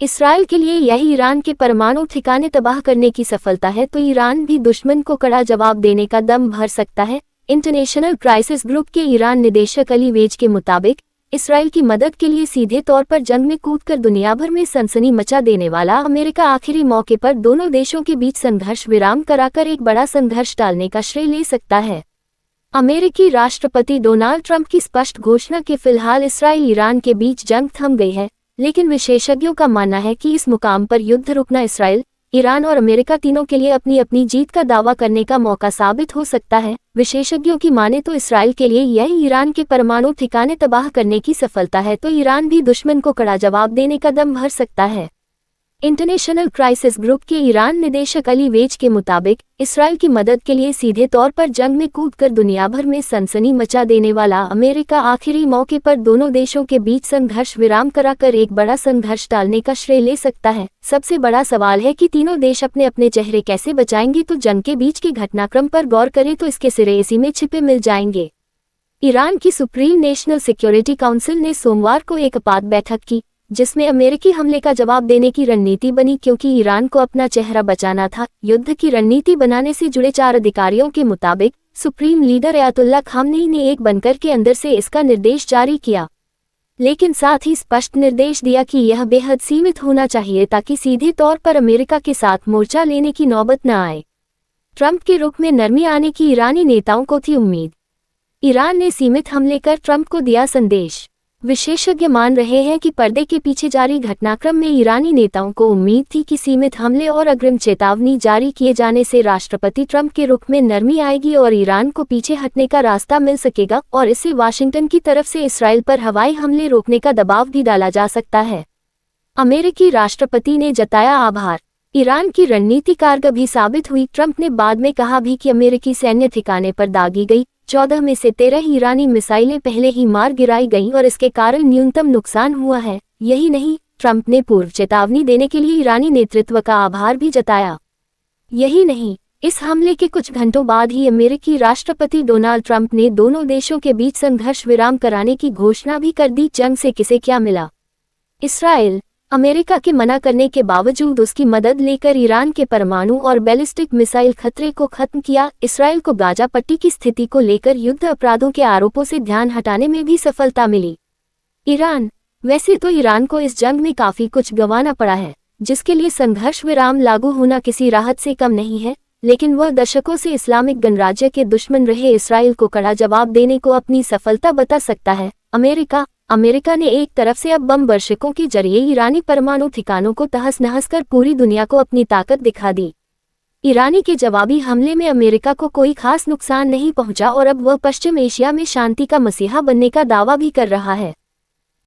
Israel के लिए यही ईरान के परमाणु ठिकाने तबाह करने की सफलता है तो ईरान भी दुश्मन को कड़ा जवाब देने का दम भर सकता है। इंटरनेशनल क्राइसिस ग्रुप के ईरान निदेशक अली वेज के मुताबिक इसराइल की मदद के लिए सीधे तौर पर जंग में कूदकर दुनिया भर में सनसनी मचा देने वाला अमेरिका आखिरी मौके पर दोनों देशों के बीच संघर्ष विराम कराकर एक बड़ा संघर्ष टालने का श्रेय ले सकता है। अमेरिकी राष्ट्रपति डोनाल्ड ट्रंप की स्पष्ट घोषणा के फिलहाल इसराइल ईरान के बीच जंग थम गई है, लेकिन विशेषज्ञों का मानना है कि इस मुकाम पर युद्ध रुकना इसराइल, ईरान और अमेरिका तीनों के लिए अपनी अपनी जीत का दावा करने का मौका साबित हो सकता है। विशेषज्ञों की माने तो इसराइल के लिए यह ईरान के परमाणु ठिकाने तबाह करने की सफलता है तो ईरान भी दुश्मन को कड़ा जवाब देने का दम भर सकता है। इंटरनेशनल क्राइसिस ग्रुप के ईरान निदेशक अली वेज के मुताबिक इसराइल की मदद के लिए सीधे तौर पर जंग में कूदकर दुनिया भर में सनसनी मचा देने वाला अमेरिका आखिरी मौके पर दोनों देशों के बीच संघर्ष विराम कराकर एक बड़ा संघर्ष टालने का श्रेय ले सकता है। सबसे बड़ा सवाल है कि तीनों देश अपने अपने चेहरे कैसे बचाएंगे। तो जंग के बीच के घटनाक्रम पर गौर करें तो इसके सिरे इसी में छिपे मिल जाएंगे। ईरान की सुप्रीम नेशनल सिक्योरिटी काउंसिल ने सोमवार को एक आपात बैठक की, जिसमें अमेरिकी हमले का जवाब देने की रणनीति बनी क्योंकि ईरान को अपना चेहरा बचाना था। युद्ध की रणनीति बनाने से जुड़े 4 अधिकारियों के मुताबिक सुप्रीम लीडर अयातुल्ला खामनेई ने एक बनकर के अंदर से इसका निर्देश जारी किया, लेकिन साथ ही स्पष्ट निर्देश दिया कि यह बेहद सीमित होना चाहिए ताकि सीधे तौर पर अमेरिका के साथ मोर्चा लेने की नौबत न आए। ट्रंप के रुख में नरमी आने की ईरानी नेताओं को थी उम्मीद। ईरान ने सीमित हमले कर ट्रंप को दिया संदेश। विशेषज्ञ मान रहे हैं कि पर्दे के पीछे जारी घटनाक्रम में ईरानी नेताओं को उम्मीद थी कि सीमित हमले और अग्रिम चेतावनी जारी किए जाने से राष्ट्रपति ट्रंप के रुख में नरमी आएगी और ईरान को पीछे हटने का रास्ता मिल सकेगा और इससे वाशिंगटन की तरफ से इसराइल पर हवाई हमले रोकने का दबाव भी डाला जा सकता है। अमेरिकी राष्ट्रपति ने जताया आभार। ईरान की रणनीति कारगर भी साबित हुई। ट्रंप ने बाद में कहा भी कि अमेरिकी सैन्य ठिकाने पर दागी गई 14 में से 13 ईरानी मिसाइलें पहले ही मार गिराई गईं और इसके कारण न्यूनतम नुकसान हुआ है। यही नहीं, ट्रंप ने पूर्व चेतावनी देने के लिए ईरानी नेतृत्व का आभार भी जताया। यही नहीं, इस हमले के कुछ घंटों बाद ही अमेरिकी राष्ट्रपति डोनाल्ड ट्रंप ने दोनों देशों के बीच संघर्ष विराम कराने की घोषणा भी कर दी। जंग से किसे क्या मिला? इसराइल। अमेरिका के मना करने के बावजूद उसकी मदद लेकर ईरान के परमाणु और बैलिस्टिक मिसाइल खतरे को खत्म किया। इसराइल को गाजा पट्टी की स्थिति को लेकर युद्ध अपराधों के आरोपों से ध्यान हटाने में भी सफलता मिली। ईरान। वैसे तो ईरान को इस जंग में काफी कुछ गंवाना पड़ा है, जिसके लिए संघर्ष विराम लागू होना किसी राहत से कम नहीं है, लेकिन वह दशकों से इस्लामिक गणराज्य के दुश्मन रहे इसराइल को कड़ा जवाब देने को अपनी सफलता बता सकता है। अमेरिका ने एक तरफ से अब बम वर्षकों के जरिए ईरानी परमाणु ठिकानों को तहस नहस कर पूरी दुनिया को अपनी ताकत दिखा दी। ईरानी के जवाबी हमले में अमेरिका को कोई खास नुकसान नहीं पहुंचा और अब वह पश्चिम एशिया में शांति का मसीहा बनने का दावा भी कर रहा है।